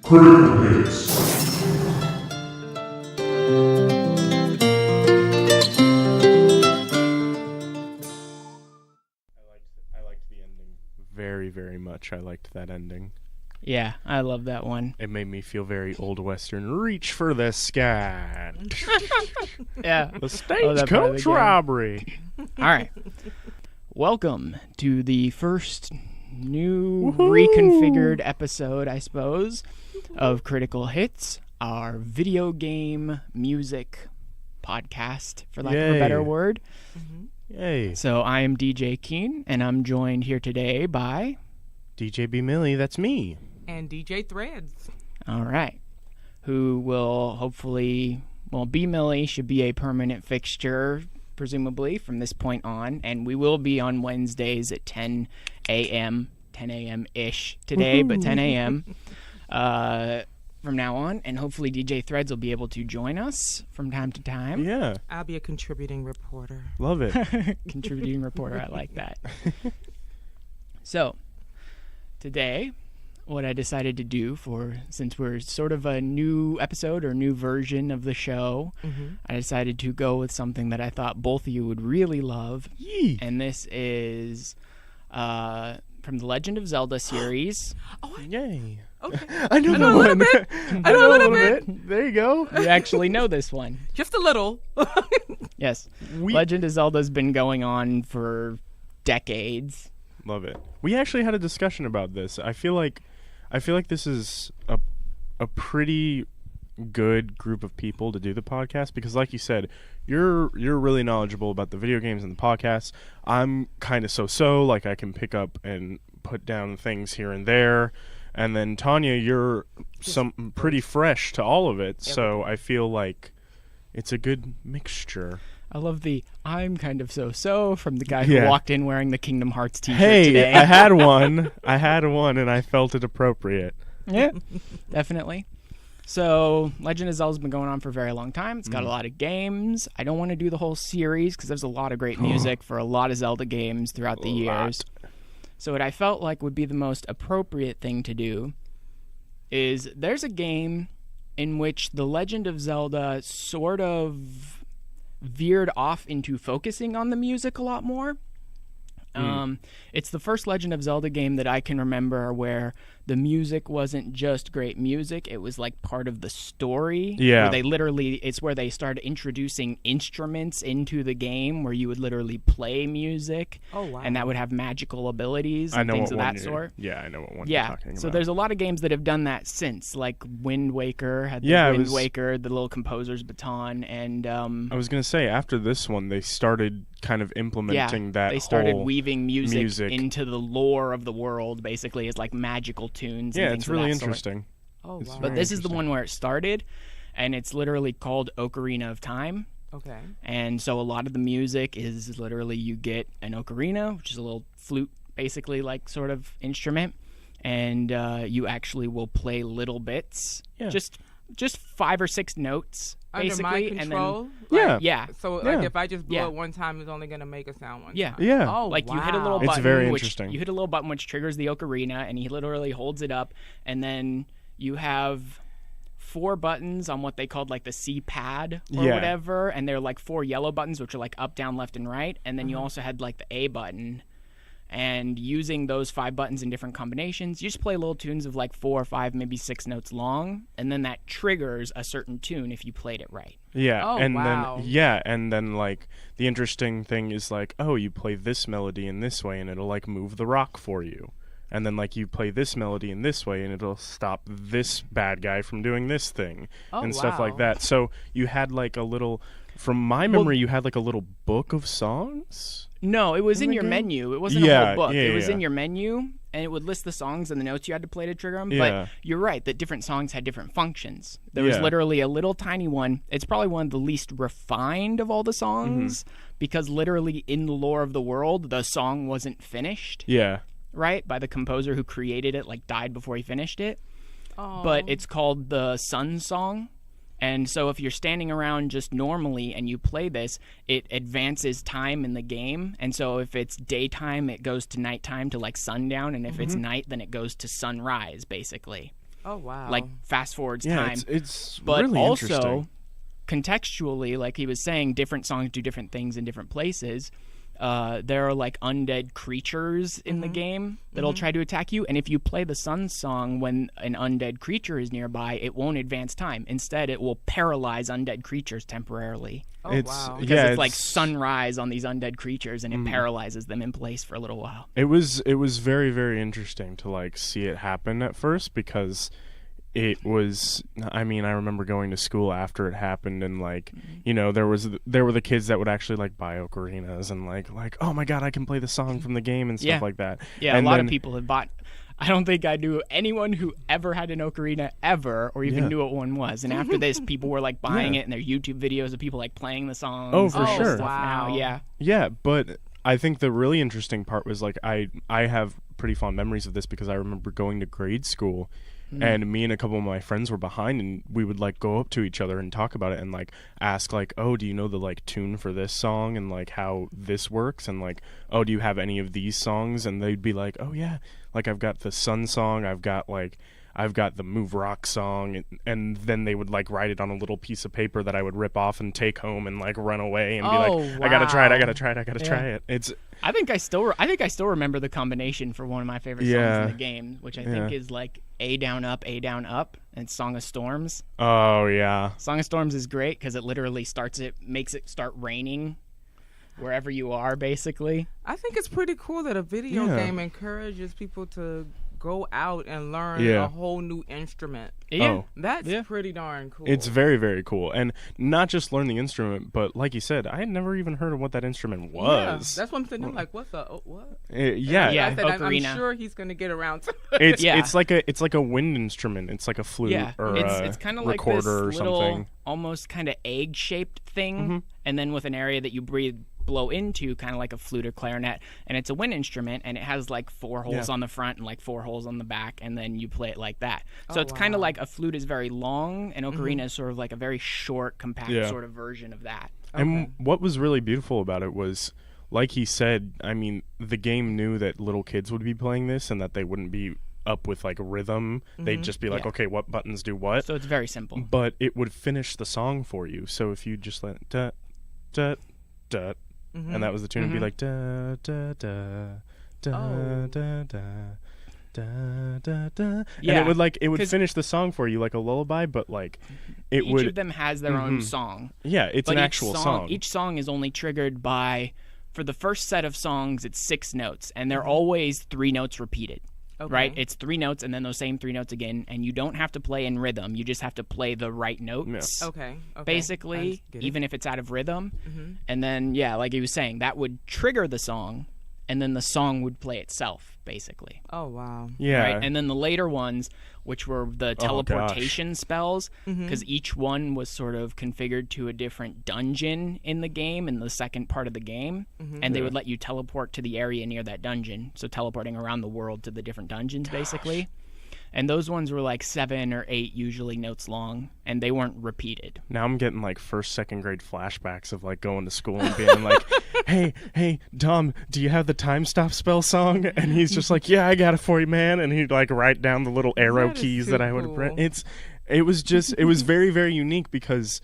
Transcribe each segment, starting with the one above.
Critical Hits. I liked the ending very, very much. I liked that ending. Yeah, I love that one. It made me feel very old Western. Reach for the sky. Yeah. The stagecoach robbery. All right. Welcome to the first new reconfigured episode, I suppose, of Critical Hits, our video game music podcast, for lack of a better word. Yay. So I am DJ Keen, and I'm joined here today by... DJ B Millie, that's me. And DJ Threadz. All right. Who will hopefully... Well, B Millie should be a permanent fixture, presumably, from this point on. And we will be on Wednesdays at 10 a.m. 10 a.m.-ish today, but 10 a.m. From now on. And hopefully DJ Threadz will be able to join us from time to time. Yeah. I'll be a contributing reporter. Love it. Contributing reporter. I like that. So, today... what I decided to do since we're sort of a new episode or new version of the show, I decided to go with something that I thought both of you would really love. Yee. And this is from the Legend of Zelda series. Yay. Okay. I know a little bit. I know a little bit. There you go. You actually know this one. Just a little. Yes. Legend of Zelda's been going on for decades. Love it. We actually had a discussion about this. I feel like this is a pretty good group of people to do the podcast because, like you said, you're really knowledgeable about the video games and the podcasts. I'm kind of so. Like, I can pick up and put down things here and there. And then, Tanya, you're pretty fresh to all of it. So I feel like it's a good mixture. I love the "I'm kind of so" from the guy who walked in wearing the Kingdom Hearts t-shirt today. I had one, and I felt it appropriate. Yeah, definitely. So, Legend of Zelda's been going on for a very long time. It's got a lot of games. I don't want to do the whole series because there's a lot of great music for a lot of Zelda games throughout the years. So what I felt like would be the most appropriate thing to do is there's a game in which the Legend of Zelda sort of veered off into focusing on the music a lot more. It's the first Legend of Zelda game that I can remember where the music wasn't just great music, it was like part of the story. Yeah. It's where they started introducing instruments into the game where you would literally play music. Oh, wow. And that would have magical abilities and things of that sort. Yeah, I know what one you're talking about. So there's a lot of games that have done that since, like Wind Waker had the Wind Waker, the little composer's baton, and I was going to say, after this one, they started kind of implementing that they started whole weaving music into the lore of the world, basically, as like magical tunes. Yeah, and it's really of that interesting. Oh, wow. But this is the one where it started, and it's literally called Ocarina of Time. Okay. And so a lot of the music is literally you get an ocarina, which is a little flute, basically, like sort of instrument, and you actually will play little bits, just 5 or 6 notes. Basically, under my control? And then, So like, if I just blow it one time, it's only going to make a sound one time? Yeah. Oh, like, wow. you hit a little button. It's very interesting. You hit a little button which triggers the ocarina, and he literally holds it up, and then you have 4 buttons on what they called like the C pad or whatever, and they're like 4 yellow buttons which are like up, down, left, and right, and then you also had like the A button. And using those 5 buttons in different combinations, you just play little tunes of like 4 or 5, maybe 6 notes long, and then that triggers a certain tune if you played it right. Yeah, oh, and wow. then like the interesting thing is like, oh, you play this melody in this way and it'll like move the rock for you. And then like you play this melody in this way and it'll stop this bad guy from doing this thing and stuff like that. So you had like a little, from my memory, you had like a little book of songs? No, it was in your menu. It wasn't a whole book. It was in your menu, and it would list the songs and the notes you had to play to trigger them. But you're right that different songs had different functions. There was literally a little tiny one. It's probably one of the least refined of all the songs because literally in the lore of the world, the song wasn't finished. Yeah. Right? By the composer who created it, like died before he finished it. Oh. But it's called the Sun Song. And so if you're standing around just normally and you play this, it advances time in the game. And so if it's daytime, it goes to nighttime to like sundown. And if it's night, then it goes to sunrise, basically. Oh wow! Like fast forwards Yeah, time. it's but really also interesting. contextually, like he was saying, different songs do different things in different places. There are like undead creatures in the game that'll try to attack you, and if you play the Sun song when an undead creature is nearby, it won't advance time. Instead, it will paralyze undead creatures temporarily. Oh wow! Because it's like sunrise on these undead creatures, and it paralyzes them in place for a little while. It was very, very interesting to like see it happen at first, because it was, I mean, I remember going to school after it happened, and like, you know, there were the kids that would actually like buy ocarinas and like, oh my god, I can play the song from the game and stuff like that. Yeah, and a lot of people have bought. I don't think I knew anyone who ever had an ocarina ever, or even knew what one was. And after this, people were like buying it, and there are YouTube videos of people like playing the songs. Oh, for sure. Wow. Now. Yeah. Yeah, but I think the really interesting part was like I have pretty fond memories of this, because I remember going to grade school. And me and a couple of my friends were behind, and we would like go up to each other and talk about it and like ask like, oh, do you know the like tune for this song and like how this works, and like, oh, do you have any of these songs? And they'd be like, oh yeah, like I've got the Sun song, I've got the Move Rock song, and then they would like write it on a little piece of paper that I would rip off and take home and like run away and be like, I gotta try it. It's I think I still remember the combination for one of my favorite songs in the game, which I think is like A down up, and it's Song of Storms. Oh yeah. Song of Storms is great because it literally makes it start raining wherever you are, basically. I think it's pretty cool that a video game encourages people to go out and learn a whole new instrument. Yeah. Oh. That's pretty darn cool. It's very, very cool. And not just learn the instrument, but like you said, I had never even heard of what that instrument was. Yeah, that's what I'm saying. I'm like, what? Yeah. I'm sure he's going to get around to it. It's like a wind instrument. It's like a flute or it's kind of like this or little, something. almost kind of egg-shaped thing, and then with an area that you blow into, kind of like a flute or clarinet, and it's a wind instrument, and it has like 4 holes on the front and like 4 holes on the back, and then you play it like that. So it's kind of like a flute is very long, and ocarina is sort of like a very short, compact sort of version of that. And what was really beautiful about it was, like he said, I mean, the game knew that little kids would be playing this and that they wouldn't be up with like rhythm. They'd just be like, okay, what buttons do what? So it's very simple. But it would finish the song for you. So if you just let da da da, and that was the tune, it'd be like da da da da da da. Da, da, da. Yeah, and it would finish the song for you like a lullaby, but like each of them has their own song. Yeah, it's an actual song. Each song is only triggered by, for the first set of songs, it's 6 notes, and they're always 3 notes repeated. Okay. Right? It's 3 notes and then those same 3 notes again, and you don't have to play in rhythm. You just have to play the right notes. Yeah. Okay. Basically, even if it's out of rhythm. And then, like he was saying, that would trigger the song, and then the song would play itself, basically. Oh, wow. Yeah. Right? And then the later ones, which were the teleportation spells, because each one was sort of configured to a different dungeon in the game, in the second part of the game, and they would let you teleport to the area near that dungeon, so teleporting around the world to the different dungeons, basically. And those ones were like 7 or 8 usually notes long, and they weren't repeated. Now I'm getting like 1st, 2nd grade flashbacks of like going to school and being like, hey, Dom, do you have the time stop spell song? And he's just like, yeah, I got it for you, man. And he'd like write down the little arrow keys that I would have pressed. It was very, very unique, because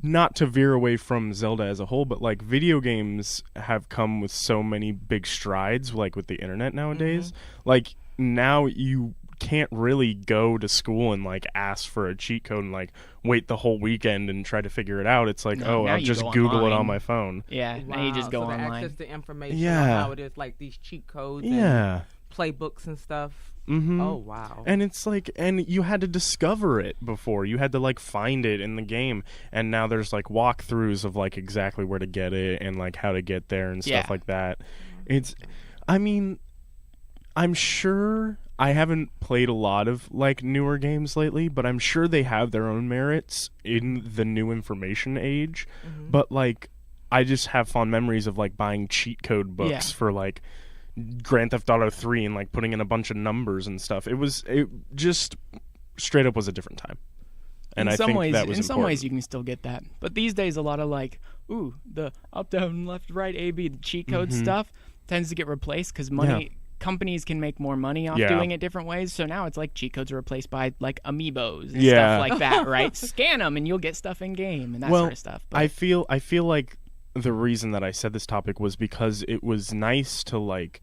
not to veer away from Zelda as a whole, but like video games have come with so many big strides, like with the internet nowadays. Like now you can't really go to school and like ask for a cheat code and like wait the whole weekend and try to figure it out. It's like, I'll just Google it on my phone. Yeah, now you just go online. Access to information on how it is, like these cheat codes and playbooks and stuff. Oh, wow. And it's like, and you had to discover it before. You had to like find it in the game, and now there's like walkthroughs of like exactly where to get it and like how to get there and stuff like that. I mean, I'm sure, I haven't played a lot of like newer games lately, but I'm sure they have their own merits in the new information age. But like, I just have fond memories of like buying cheat code books for like Grand Theft Auto 3 and like putting in a bunch of numbers and stuff. It just straight up was a different time. And I think that was important. In some ways you can still get that. But these days a lot of like, the up, down, left, right, A, B, the cheat code stuff tends to get replaced because money companies can make more money off doing it different ways. So now it's like cheat codes are replaced by like amiibos and stuff like that, right? Scan them and you'll get stuff in game and that sort of stuff. But I feel like the reason that I said this topic was because it was nice to like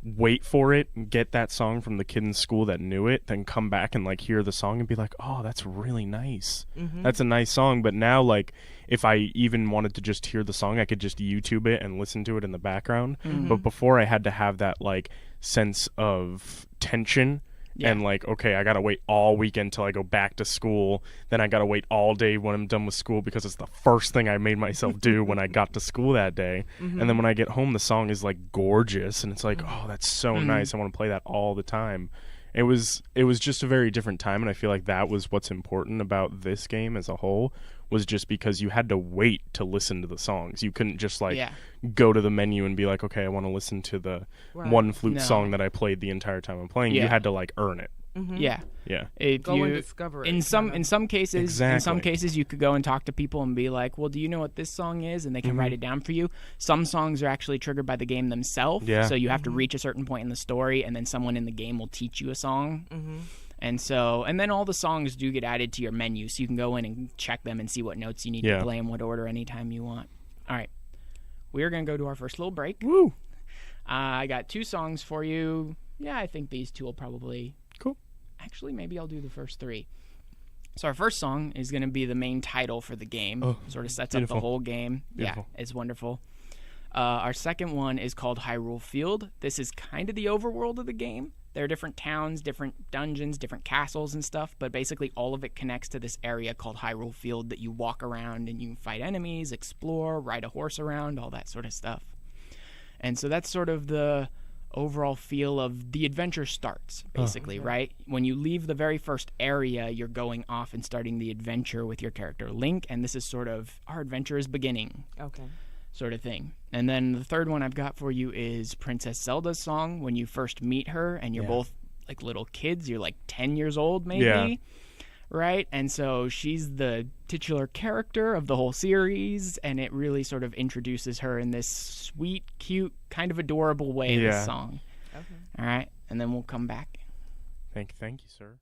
wait for it, get that song from the kid in school that knew it, then come back and like hear the song and be like, oh, that's really nice. That's a nice song. But now, like, if I even wanted to just hear the song, I could just YouTube it and listen to it in the background. But before, I had to have that like sense of tension. And like, okay, I gotta wait all weekend till I go back to school. Then I gotta wait all day when I'm done with school because it's the first thing I made myself do when I got to school that day. And then when I get home, the song is like gorgeous, and it's like, oh, that's so nice. I want to play that all the time. It was just a very different time, and I feel like that was what's important about this game as a whole. Was just because you had to wait to listen to the songs. You couldn't just like go to the menu and be like, okay, I want to listen to the one flute song that I played the entire time I'm playing. You had to like earn it. Yeah. If go and discover it. In some cases you could go and talk to people and be like, well, do you know what this song is? And they can write it down for you. Some songs are actually triggered by the game themselves. So you have to reach a certain point in the story, and then someone in the game will teach you a song. And then all the songs do get added to your menu, so you can go in and check them and see what notes you need to play in what order anytime you want. All right. We're going to go to our first little break. Woo! I got 2 songs for you. Yeah, I think these 2 will probably... Cool. Actually, maybe I'll do the first 3. So our first song is going to be the main title for the game. Oh, sort of sets beautiful. up the whole game. Beautiful. Yeah, it's wonderful. Our second one is called Hyrule Field. This is kind of the overworld of the game. There are different towns, different dungeons, different castles and stuff, but basically all of it connects to this area called Hyrule Field that you walk around and you fight enemies, explore, ride a horse around, all that sort of stuff. And so that's sort of the overall feel of the adventure starts, basically, right? When you leave the very first area, you're going off and starting the adventure with your character Link, and this is sort of our adventure is beginning. Okay. Sort of thing. And then the third one I've got for you is Princess Zelda's song when you first meet her and you're both like little kids. You're like 10 years old maybe, right? And so she's the titular character of the whole series, and it really sort of introduces her in this sweet, cute, kind of adorable way, this song. Okay. All right, and then we'll come back. Thank you, sir.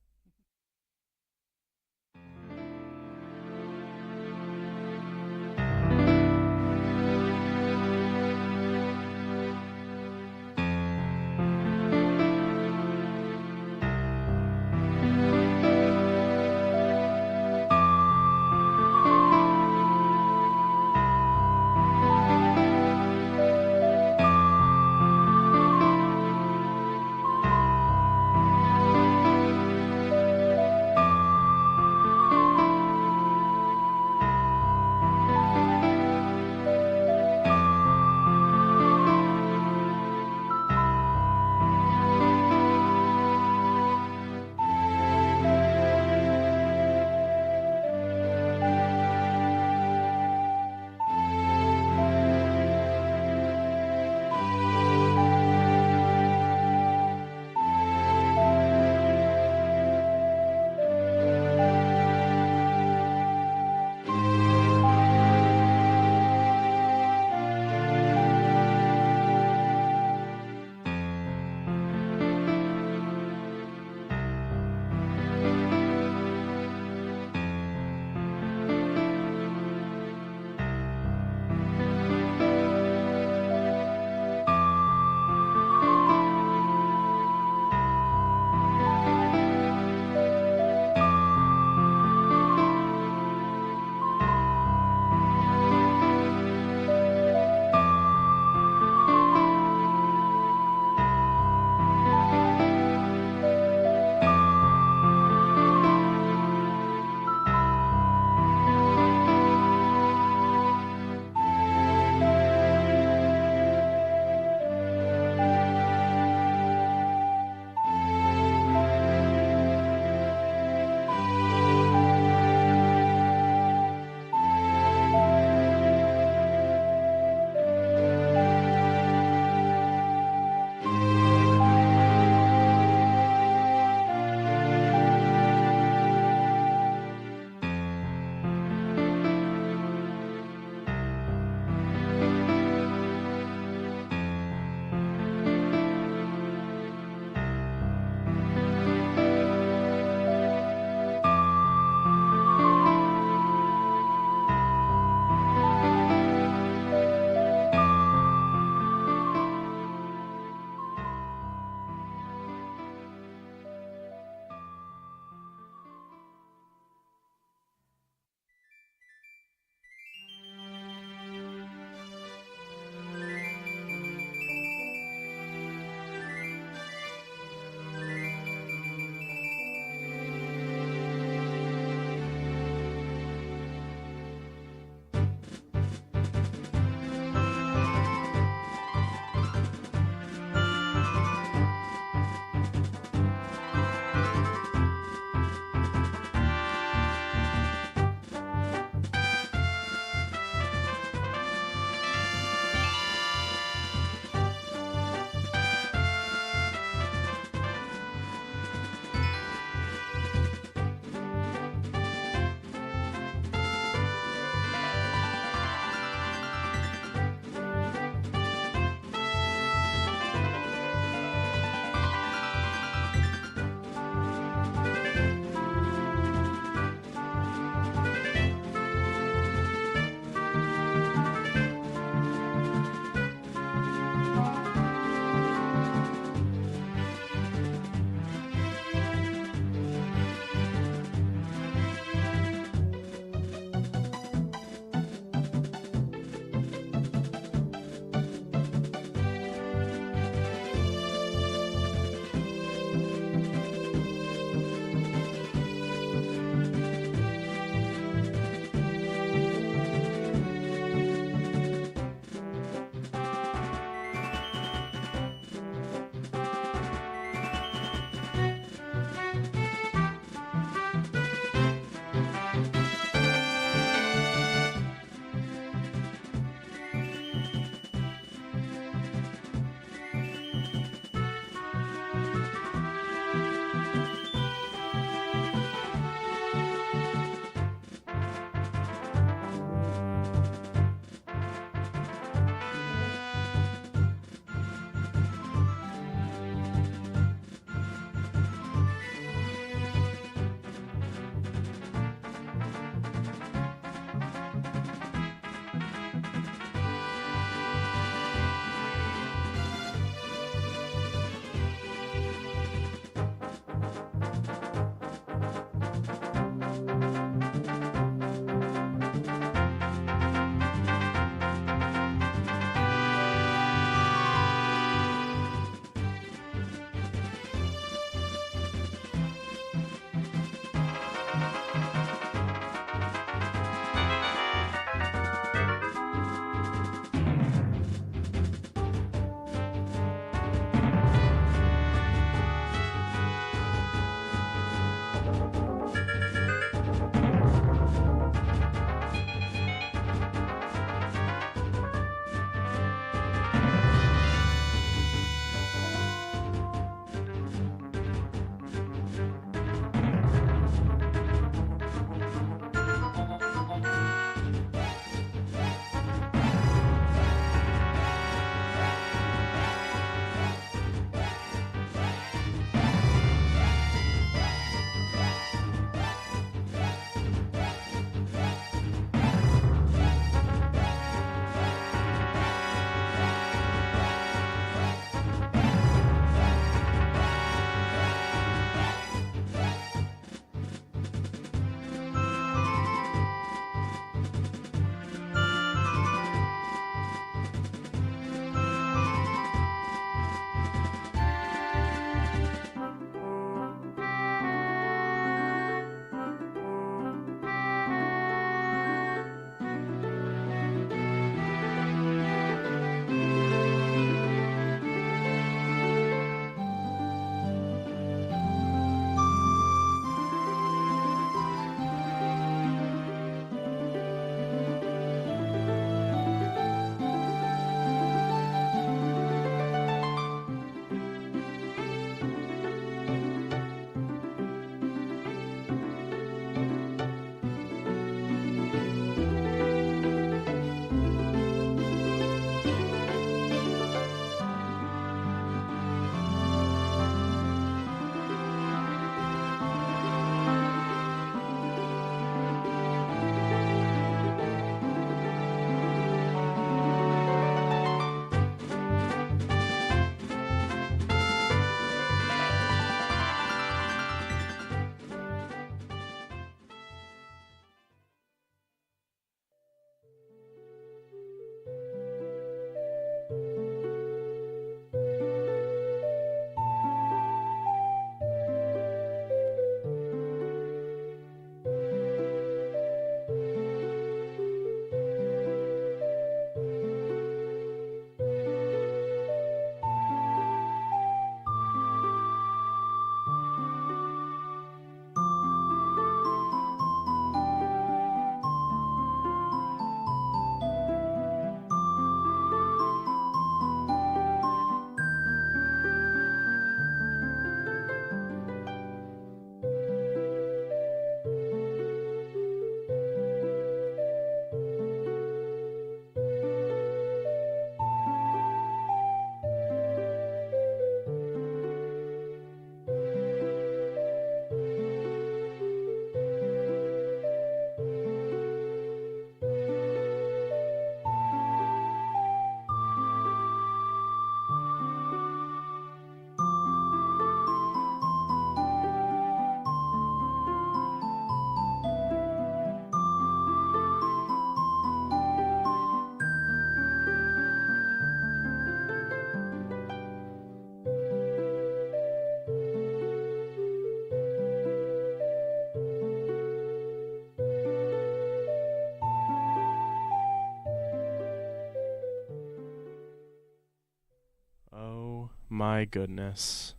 My goodness.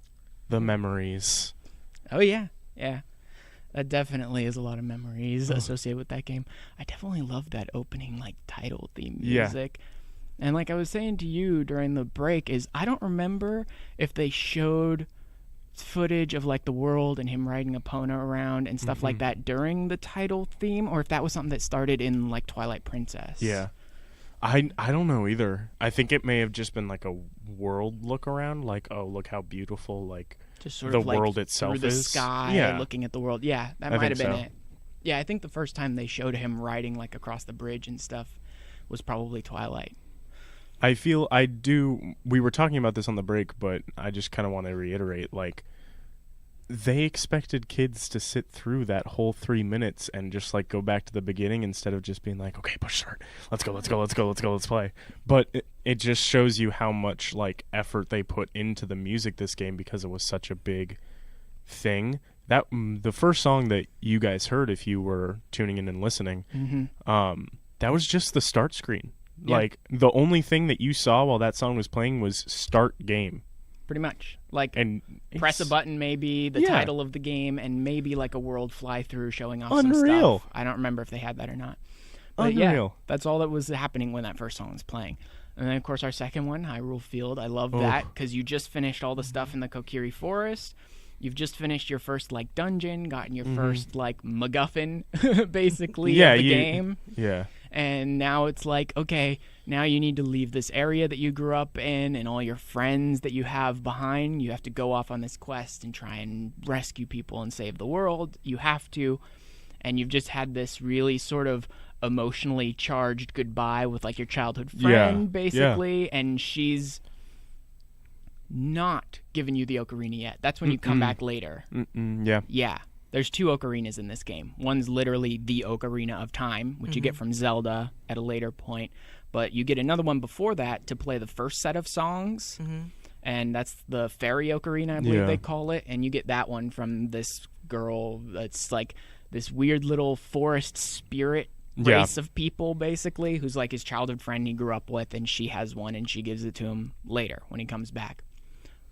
The memories. Oh, yeah. Yeah. That definitely is a lot of memories associated with that game. I definitely love that opening, like, title theme music. Yeah. And like I was saying to you during the break, is I don't remember if they showed footage of, like, the world and him riding Epona around and stuff like that during the title theme, or if that was something that started in, like, Twilight Princess. Yeah. I don't know either. I think it may have just been, like, a world look around, like, oh, look how beautiful, like, just sort the of like world itself through the is. sky, looking at the world. Yeah, that might have been so. it. Yeah, I think the first time they showed him riding, like, across the bridge and stuff was probably Twilight. We were talking about this on the break, but I just kind of want to reiterate, like, they expected kids to sit through that whole 3 minutes and just, like, go back to the beginning instead of just being like, okay, push start, let's play. But it just shows you how much, like, effort they put into the music this game because it was such a big thing. That the first song that you guys heard, if you were tuning in and listening, that was just the start screen. Yeah. Like, the only thing that you saw while that song was playing was start game. Pretty much. Like, and press a button, maybe, the title of the game, and maybe, like, a world fly-through showing off Unreal. some stuff. I don't remember if they had that or not. But Unreal. Yeah, that's all that was happening when that first song was playing. And then, of course, our second one, Hyrule Field. I love that, because you just finished all the stuff in the Kokiri Forest. You've just finished your first, like, dungeon, gotten your first, like, MacGuffin, basically, of the game. Yeah. And now it's like, okay, now you need to leave this area that you grew up in and all your friends that you have behind. You have to go off on this quest and try and rescue people and save the world. You have to. And you've just had this really sort of emotionally charged goodbye with, like, your childhood friend, basically. Yeah. And she's not giving you the ocarina yet. That's when you come back later. Yeah. Yeah. There's 2 ocarinas in this game. One's literally the Ocarina of Time, which you get from Zelda at a later point. But you get another one before that to play the first set of songs. And that's the Fairy Ocarina, I believe they call it. And you get that one from this girl that's like this weird little forest spirit race of people, basically, who's like his childhood friend he grew up with. And she has one, and she gives it to him later when he comes back.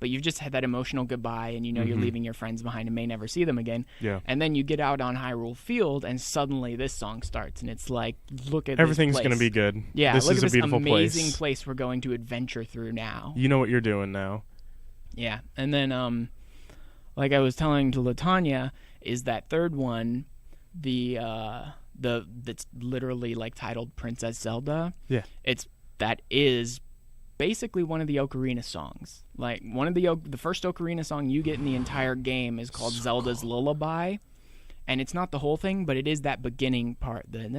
But you've just had that emotional goodbye, and you know you're leaving your friends behind and may never see them again. Yeah. And then you get out on Hyrule Field, and suddenly this song starts, and it's like, look at everything's this place. Gonna be good. Yeah, this look is at this a beautiful amazing place we're going to adventure through now. You know what you're doing now. Yeah, and then, like I was telling to LaTanya, is that third one, that's literally like titled Princess Zelda. Yeah. That is basically one of the Ocarina songs. Like, one of the first Ocarina song you get in the entire game is called Zelda's Lullaby. And it's not the whole thing, but it is that beginning part. I'm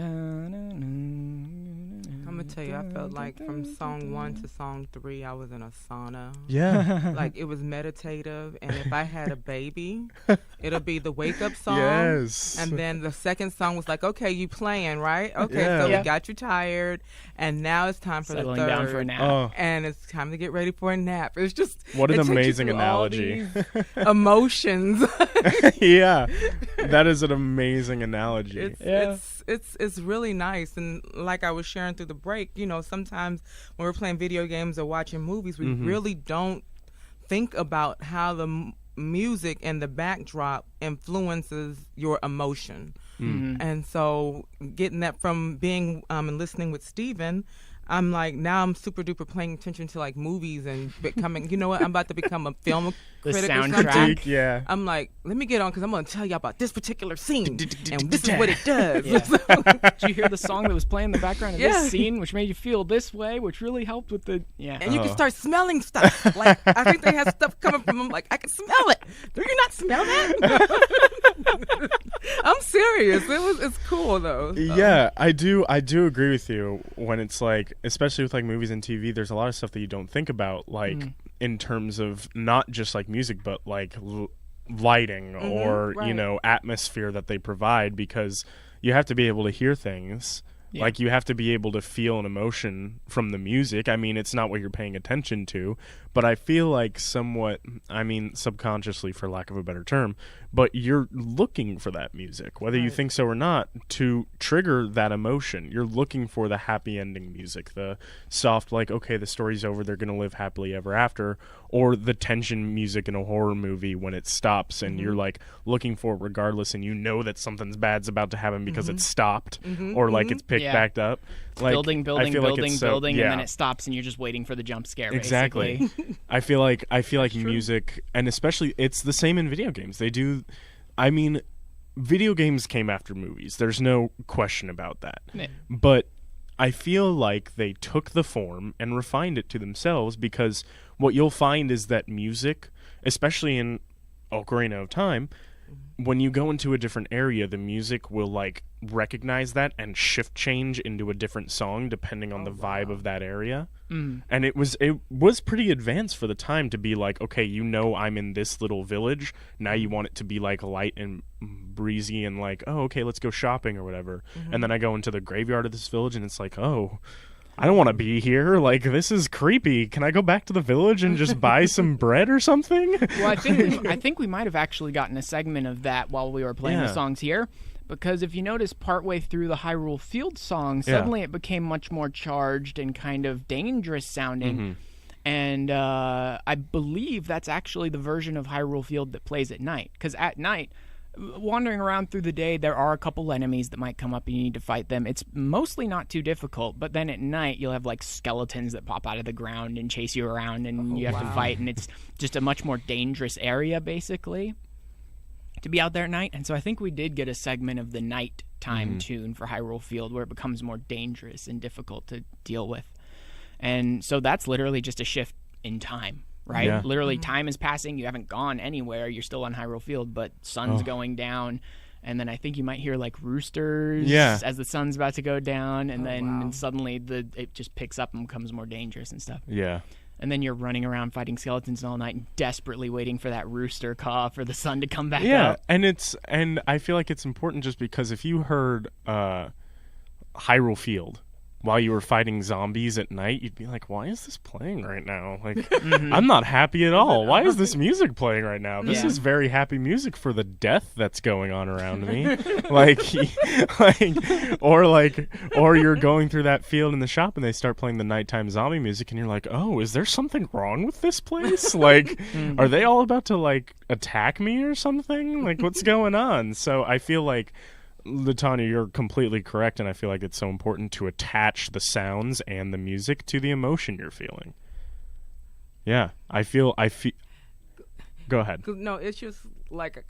going to tell you, I felt like from song 1 to song 3, I was in a sauna. Yeah. Like, it was meditative. And if I had a baby, it'll be the wake-up song. Yes. And then the second song was like, okay, you playing, right? Okay, so we got you tired. And now it's time for settling the third. Down for a nap. Oh. And it's time to get ready for a nap. It's just... What an amazing analogy. Emotions. Yeah. That is an amazing analogy. It's really nice. And like I was sharing through the break, you know, sometimes when we're playing video games or watching movies, we really don't think about how the music and the backdrop influences your emotion. And so getting that from being and listening with Steven, I'm like, now I'm super duper paying attention to like movies and becoming, you know what, I'm about to become a film critic or something. Yeah. I'm like, let me get on because I'm going to tell you about this particular scene and this is what it does. Did you hear the song that was playing in the background of this scene, which made you feel this way, which really helped with the, And you can start smelling stuff. Like, I think they had stuff coming from them, like, I can smell it. Do you not smell that? I'm serious. It's cool, though. So. Yeah, I do agree with you when it's like, especially with like movies and TV, there's a lot of stuff that you don't think about, like in terms of not just like music, but like lighting or, you know, atmosphere that they provide, because you have to be able to hear things Yeah. Like, you have to be able to feel an emotion from the music. I mean, it's not what you're paying attention to, but I feel like somewhat, I mean, subconsciously, for lack of a better term, but you're looking for that music, whether you think so or not, to trigger that emotion. You're looking for the happy ending music, the soft, like, okay, the story's over, they're going to live happily ever after, or the tension music in a horror movie when it stops and you're, like, looking for it regardless, and you know that something's bad's about to happen because it stopped, or, like, it's picked backed up. Like, building, and then it stops, and you're just waiting for the jump scare. Exactly. Basically. I feel like music, and especially it's the same in video games. They do. I mean, video games came after movies. There's no question about that. Yeah. But I feel like they took the form and refined it to themselves, because what you'll find is that music, especially in Ocarina of Time, when you go into a different area, the music will, like, recognize that and shift change into a different song depending on the vibe of that area. And it was pretty advanced for the time to be like, okay, you know, I'm in this little village. Now you want it to be, like, light and breezy and, like, oh, okay, let's go shopping or whatever. And then I go into the graveyard of this village and it's like, oh, I don't want to be here. Like, this is creepy. Can I go back to the village and just buy some bread or something? Well, I think we might have actually gotten a segment of that while we were playing the songs here, because if you notice, partway through the Hyrule Field song, suddenly it became much more charged and kind of dangerous sounding. And I believe that's actually the version of Hyrule Field that plays at night, because at night, wandering around through the day, there are a couple enemies that might come up and you need to fight them. It's mostly not too difficult, but then at night you'll have, like, skeletons that pop out of the ground and chase you around, and you have to fight, and it's just a much more dangerous area, basically, to be out there at night. And so I think we did get a segment of the nighttime tune for Hyrule Field where it becomes more dangerous and difficult to deal with. And so that's literally just a shift in time. Right? Yeah. Literally, time is passing. You haven't gone anywhere. You're still on Hyrule Field, but sun's going down. And then I think you might hear, like, roosters as the sun's about to go down. And then suddenly it just picks up and becomes more dangerous and stuff. Yeah. And then you're running around fighting skeletons all night and desperately waiting for that rooster caw for the sun to come back up. And I feel like it's important, just because if you heard Hyrule Field while you were fighting zombies at night, you'd be like, why is this playing right now? Like, I'm not happy at all. Why is this music playing right now? This is very happy music for the death that's going on around me. Or you're going through that field in the shop and they start playing the nighttime zombie music and you're like, oh, is there something wrong with this place? Like, are they all about to, like, attack me or something? Like, what's going on? So I feel like, LaTanya, you're completely correct, and I feel like it's so important to attach the sounds and the music to the emotion you're feeling. Yeah, I feel. Go ahead. No, it's just like,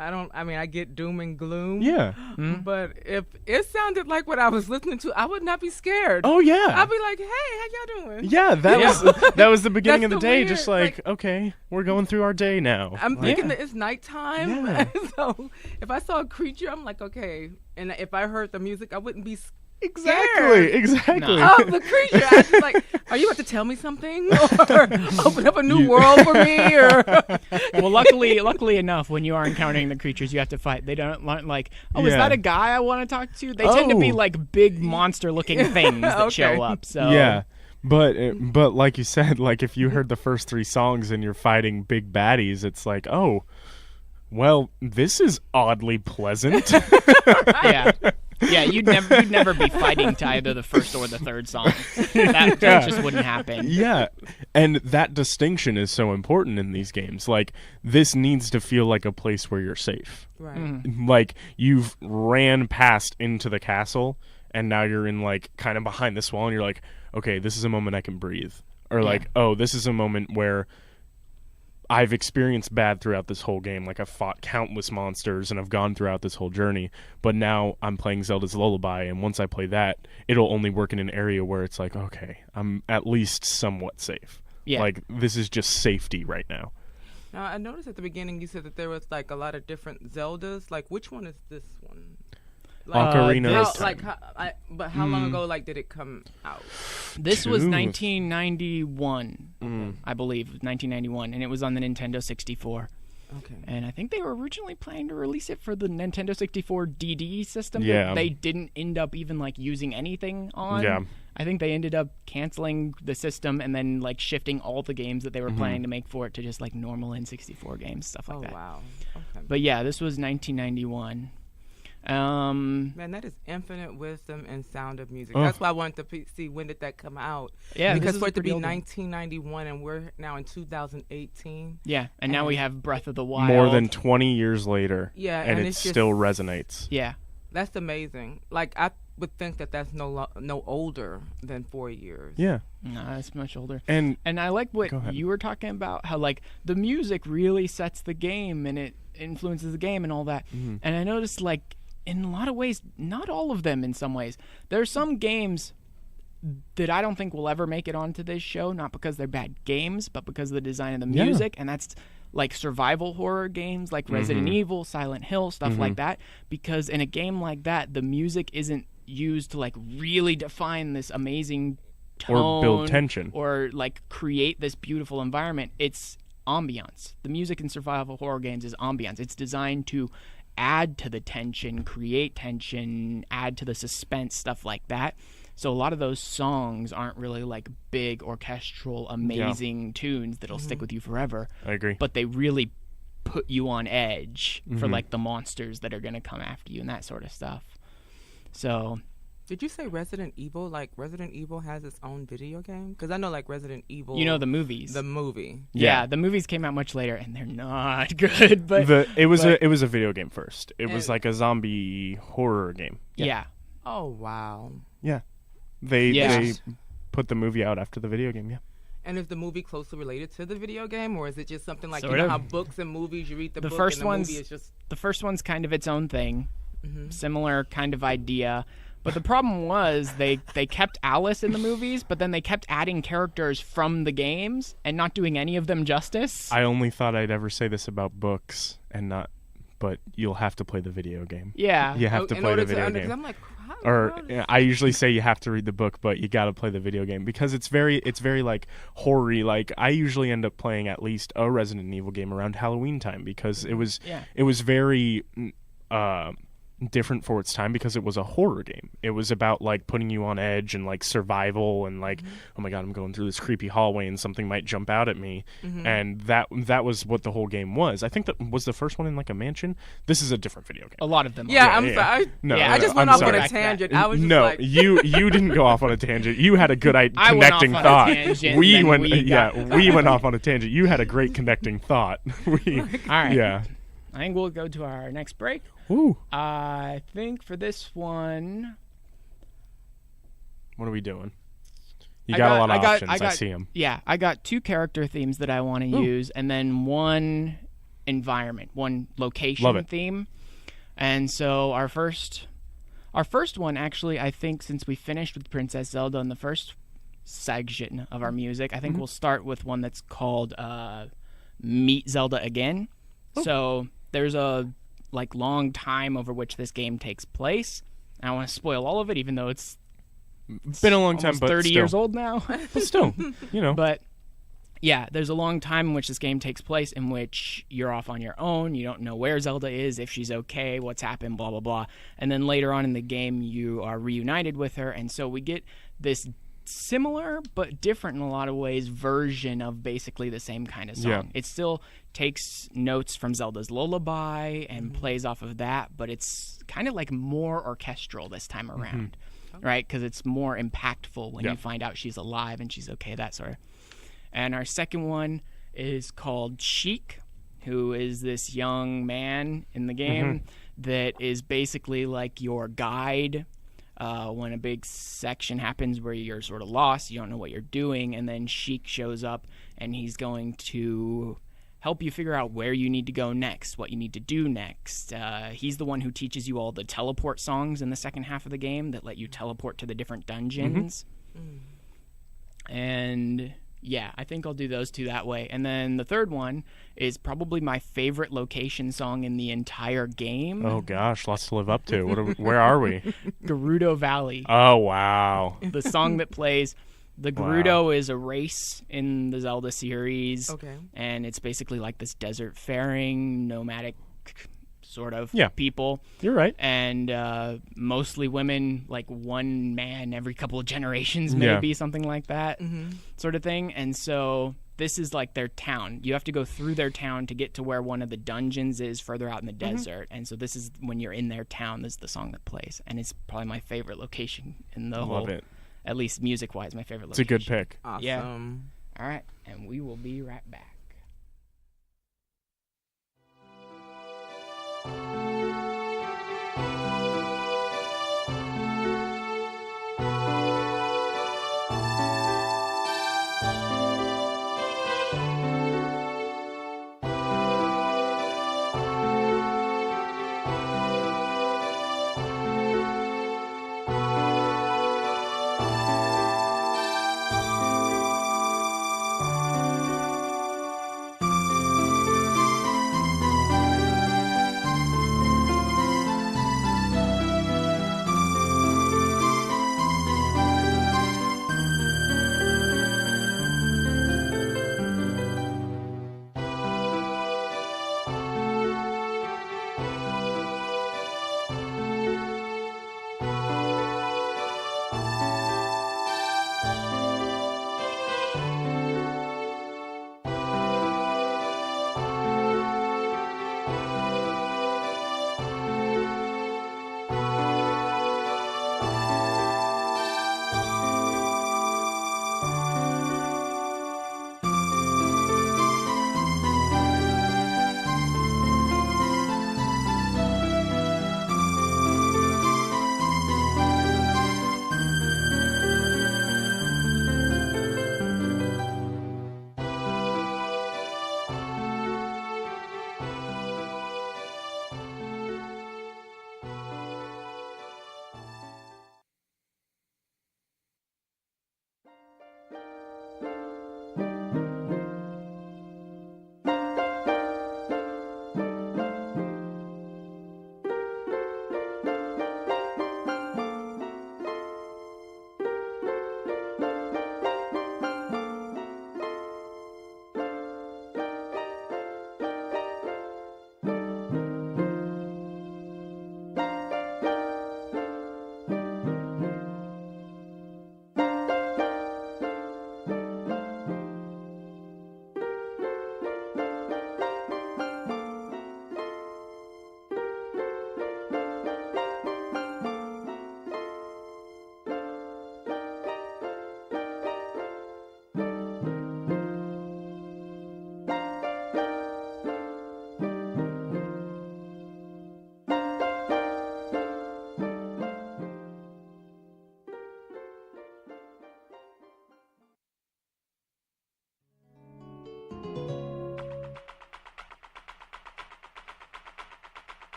I get doom and gloom. Yeah. But if it sounded like what I was listening to, I would not be scared. Oh, yeah. I'd be like, hey, how y'all doing? Yeah, that was the beginning of the day. Weird, just like, okay, we're going through our day now. I'm thinking that it's nighttime. Yeah. So if I saw a creature, I'm like, okay. And if I heard the music, I wouldn't be scared. Exactly. No. Of the creature. I was like, are you about to tell me something? Or open up a new world for me? Or Well, luckily enough, when you are encountering the creatures you have to fight, they don't like, is that a guy I want to talk to? They tend to be like big monster-looking things that show up. So yeah. But like you said, like, if you heard the first 3 songs and you're fighting big baddies, it's like, oh, well, this is oddly pleasant. Yeah, you'd never be fighting to either the first or the third song. That just wouldn't happen. Yeah, and that distinction is so important in these games. Like, this needs to feel like a place where you're safe. Right. Like, you've ran past into the castle, and now you're in, like, kind of behind this wall, and you're like, okay, this is a moment I can breathe. Or like, oh, this is a moment where I've experienced bad throughout this whole game. Like, I've fought countless monsters and I've gone throughout this whole journey, but now I'm playing Zelda's Lullaby, and once I play that, it'll only work in an area where it's like, okay, I'm at least somewhat safe. Yeah. Like, this is just safety right now. Now, I noticed at the beginning you said that there was, like, a lot of different Zeldas. Like, which one is this one? Like, Ocarina. How long ago, like, did it come out? This was 1991, I believe, 1991, and it was on the Nintendo 64. Okay. And I think they were originally planning to release it for the Nintendo 64 DD system. Yeah. That they didn't end up even like using anything on. Yeah. I think they ended up canceling the system and then like shifting all the games that they were planning to make for it to just like normal N64 games, stuff like that. Oh wow. Okay. But yeah, this was 1991. Man, that is infinite wisdom and Sound of Music. Oh. That's why I wanted to see when did that come out. Yeah, because this is for it to pretty be old one. 1991 and we're now in 2018. Yeah, and now we have Breath of the Wild. More than 20 years later. Yeah, and it it's just- still resonates. Yeah. That's amazing. Like I would think that that's no older than 4 years. Yeah. No, it's much older. And I like what Go ahead. you were talking about, how like the music really sets the game and it influences the game and all that. And I noticed like in a lot of ways, not all of them in some ways. There are some games that I don't think will ever make it onto this show, not because they're bad games, but because of the design of the Yeah. music. And that's like survival horror games like Resident Evil, Silent Hill, stuff like that. Because in a game like that, the music isn't used to like really define this amazing tone or build tension. or like create this beautiful environment. It's ambiance. The music in survival horror games is ambiance. It's designed to add to the tension, create tension, add to the suspense, stuff like that. So a lot of those songs aren't really like big orchestral amazing tunes that'll stick with you forever, I agree. but they really put you on edge for like the monsters that are going to come after you and that sort of stuff. So Did you say Resident Evil? Like Resident Evil has its own video game? Because I know like Resident Evil. you know the movies. the movie. yeah, the movies came out much later and they're not good, but it was but- a video game first. It was And- like a zombie horror game. yeah. Oh wow. Yeah. They Yes. put the movie out after the video game, yeah. And is the movie closely related to the video game, or is it just something like Sort you know of. how books and movies you read the The book first and the one's- movie is just The first one's kind of its own thing, similar kind of idea. But the problem was they kept Alice in the movies, but then they kept adding characters from the games and not doing any of them justice. I only thought I'd ever say this about books and not, but you'll have to play the video game. Yeah. You have to in play order the video because game. I'm like, Or how- yeah, I usually say you have to read the book, but you got to play the video game because it's very like horror-y. Like I usually end up playing at least a Resident Evil game around Halloween time because it was very different for its time because it was a horror game. It was about like putting you on edge and like survival and like oh my god, I'm going through this creepy hallway and something might jump out at me. And that was what the whole game was. I think that was the first one in like a mansion. This is a different video game. A lot of them. yeah, are. I'm sorry. No, Yeah, I just went I'm off sorry. on a tangent. I was just No, like, you didn't go off on a tangent. You had a good I went connecting off on a thought. tangent, We then went, we got- we went off on a tangent. You had a great connecting thought. All right. Yeah. I think we'll go to our next break. Ooh. I think for this one, What are we doing? You I got a got- lot of I got- options. I I got- see them. yeah, I got 2 character themes that I want to use, and then 1 environment, 1 location Love it. theme. And so our first one, actually, I think since we finished with Princess Zelda in the first section of our music, I think we'll start with one that's called Meet Zelda Again. So there's a like long time over which this game takes place. I don't want to spoil all of it, even though it's Been a long time, almost but 30 still. years old now. But still, you know. But yeah, there's a long time in which this game takes place in which you're off on your own. You don't know where Zelda is, if she's okay, what's happened, blah, blah, blah. And then later on in the game, you are reunited with her. And so we get this similar but different in a lot of ways version of basically the same kind of song. Yeah. It still takes notes from Zelda's Lullaby and plays off of that, but it's kind of like more orchestral this time around, right? Because it's more impactful when Yeah. you find out she's alive and she's okay, that sort of. And our second one is called Sheik, who is this young man in the game that is basically like your guide when a big section happens where you're sort of lost, you don't know what you're doing, and then Sheik shows up and he's going to help you figure out where you need to go next, what you need to do next. He's the one who teaches you all the teleport songs in the second half of the game that let you teleport to the different dungeons. And yeah, I think I'll do those 2 that way. And then the third one is probably my favorite location song in the entire game, Oh gosh, lots to live up to. Where are we? Gerudo Valley. Oh wow. The song that plays The Wow. Gerudo is a race in the Zelda series. Okay. And it's basically like this desert faring, nomadic sort of Yeah. people. You're right. And mostly women, like one man every couple of generations, Yeah. maybe, something like that Mm-hmm. sort of thing. And so this is like their town. You have to go through their town to get to where one of the dungeons is further out in the desert. And so this is when you're in their town, this is the song that plays. And it's probably my favorite location in the whole, Love it. at least music-wise, my favorite It's a location. good pick. Awesome. Yeah. All right, and we will be right back.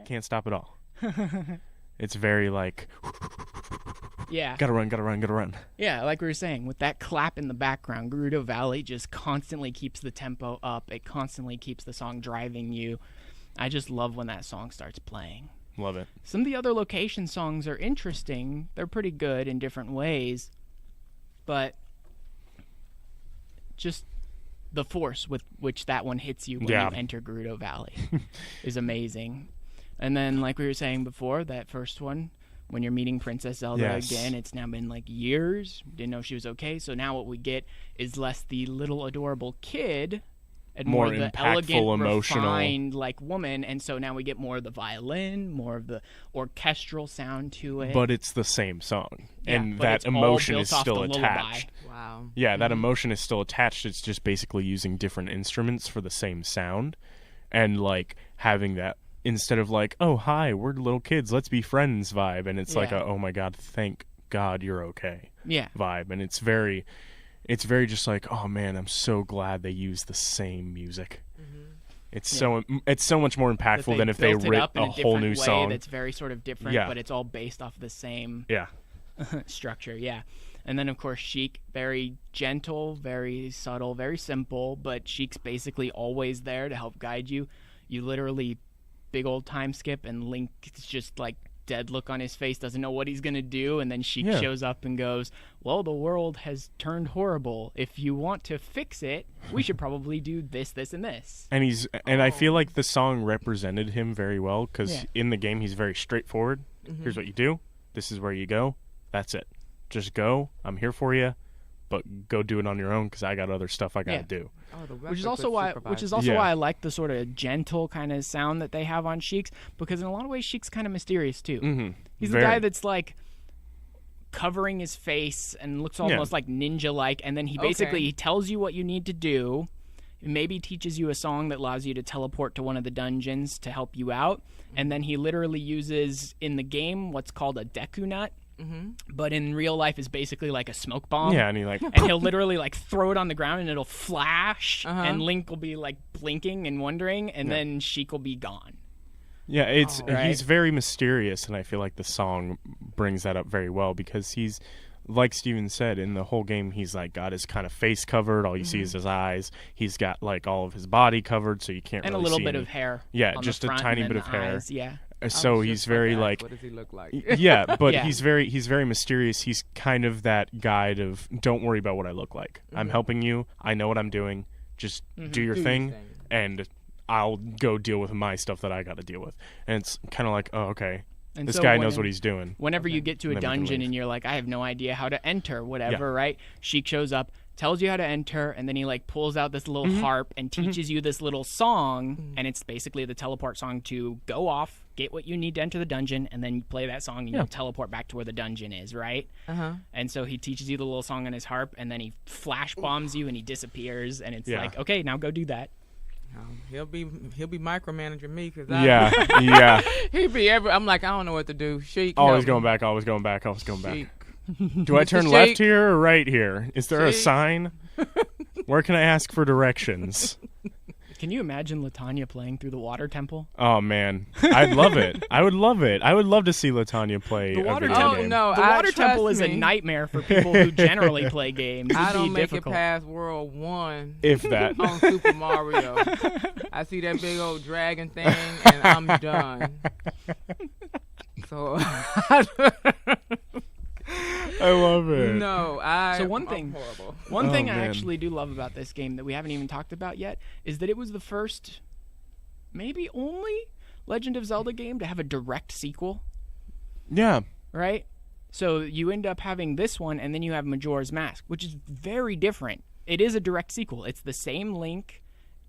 can't stop at all. It's very like, Yeah. gotta run. Yeah, like we were saying, with that clap in the background, Gerudo Valley just constantly keeps the tempo up. It constantly keeps the song driving you. I just love when that song starts playing. Love it. Some of the other location songs are interesting. They're pretty good in different ways. But just the force with which that one hits you when you enter Gerudo Valley is amazing. And then, like we were saying before, that first one, when you're meeting Princess Zelda again, it's now been like years. Didn't know she was okay. So now what we get is less the little adorable kid and more the elegant, emotional, refined like woman. And so now we get more of the violin, more of the orchestral sound to it. But it's the same song, and that emotion is still attached. Wow. Yeah, that emotion is still attached. It's just basically using different instruments for the same sound, and like having that. Instead of like, oh, hi, we're little kids, let's be friends vibe. And it's like, oh my God, thank God you're okay vibe. And it's very just like, oh man, I'm so glad they use the same music. Mm-hmm. It's so much more impactful than if they wrote a whole new song. That's very sort of different, but it's all based off the same structure. Yeah. And then, of course, Sheik, very gentle, very subtle, very simple, but Sheik's basically always there to help guide you. You literally big old time skip, and Link is just like dead look on his face, doesn't know what he's gonna do, and then Sheik shows up and goes, well, the world has turned horrible. If you want to fix it, we should probably do this, this, and this. And I feel like the song represented him very well, because in the game he's very straightforward. Here's what you do, this is where you go, that's it. Just go, I'm here for you, but go do it on your own, because I got other stuff I gotta do. Which is also why I like the sort of gentle kind of sound that they have on Sheik's, because in a lot of ways Sheik's kind of mysterious too. Mm-hmm. He's the guy that's like covering his face and looks almost like ninja-like, and then he basically he tells you what you need to do, maybe teaches you a song that allows you to teleport to one of the dungeons to help you out, and then he literally uses in the game what's called a Deku Nut. Mm-hmm. But in real life is basically like a smoke bomb. Yeah, and he'll literally like throw it on the ground and it'll flash, and Link will be like blinking and wondering, and then Sheik will be gone. Yeah, he's very mysterious, and I feel like the song brings that up very well, because he's, like Steven said, in the whole game he's like got his kind of face covered, all you see is his eyes. He's got like all of his body covered, so you can't really see. And a little bit of hair. Yeah, just a tiny bit of hair. Eyes, yeah. So he's very like, what does he look like? Yeah, but he's very mysterious. He's kind of that guide of, don't worry about what I look like. I'm helping you. I know what I'm doing. Just do your thing, and I'll go deal with my stuff that I got to deal with. And it's kind of like, oh, okay. And this guy knows what he's doing. Whenever you get to a dungeon and you're like, I have no idea how to enter, whatever, right? Sheik shows up, tells you how to enter, and then he like pulls out this little harp and teaches you this little song, and it's basically the teleport song to go off, get what you need to enter the dungeon, and then you play that song and you'll teleport back to where the dungeon is, right? And so he teaches you the little song on his harp, and then he flash bombs you and he disappears, and it's like, okay, now go do that. He'll be micromanaging me, because he'd be I'm like, I don't know what to do. Sheik, always going back. Do I turn left here or right here? Is there a sign? Where can I ask for directions? Can you imagine LaTanya playing through the water temple? Oh man, I'd love it. I would love it. I would love to see LaTanya play the water a video game. No, the water temple is a nightmare for people who generally play games. I don't make it past World 1. If that. On Super Mario. I see that big old dragon thing, and I'm done. So I love it. No, one thing I actually do love about this game that we haven't even talked about yet is that it was the first, maybe only, Legend of Zelda game to have a direct sequel. Yeah. Right? So you end up having this one, and then you have Majora's Mask, which is very different. It is a direct sequel. It's the same Link